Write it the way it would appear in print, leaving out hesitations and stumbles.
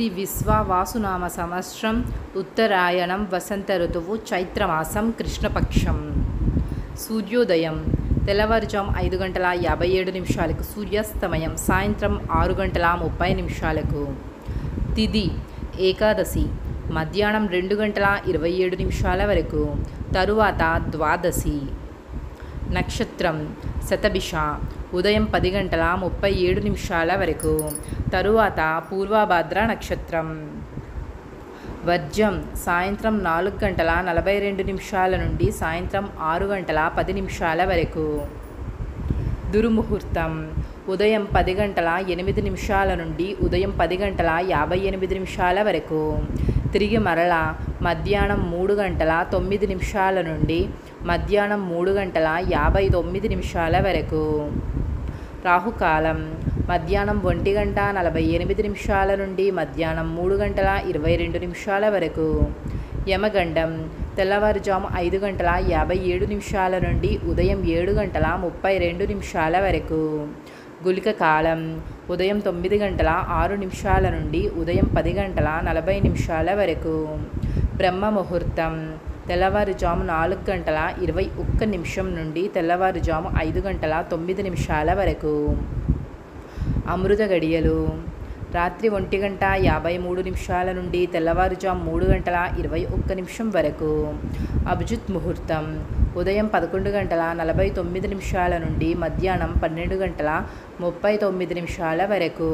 శ్రీ విశ్వావాసునామ సంవత్సరం ఉత్తరాయణం వసంత ఋతువు చైత్రమాసం కృష్ణపక్షం. సూర్యోదయం తెల్లవారుజాము 5:57 సూర్యాస్తమయం సాయంత్రం 6:30 తిథి ఏకాదశి మధ్యాహ్నం 2:27 వరకు, తరువాత ద్వాదశి. నక్షత్రం శతభిష ఉదయం 10:37 వరకు, తరువాత పూర్వభాద్ర నక్షత్రం. వర్జం సాయంత్రం 4:42 నుండి సాయంత్రం 6:10 వరకు. దుర్ముహూర్తం ఉదయం 10:08 నుండి ఉదయం 10:58 వరకు, తిరిగి మరల మధ్యాహ్నం 3:09 నుండి మధ్యాహ్నం 3:59 వరకు. రాహుకాలం మధ్యాహ్నం 1:48 నుండి మధ్యాహ్నం 3:22 వరకు. యమగండం తెల్లవారుజాము 5:57 నుండి ఉదయం 7:32 వరకు. గుళిక కాలం ఉదయం 9:06 నుండి ఉదయం 10:40 వరకు. బ్రహ్మ ముహూర్తం తెల్లవారుజాము 4:21 నుండి తెల్లవారుజాము 5:09 వరకు. అమృత గడియలు రాత్రి 1:53 నుండి తెల్లవారుజాము 3:21 వరకు. అభిజిత్ ముహూర్తం ఉదయం 11:49 నుండి మధ్యాహ్నం 12:39 వరకు.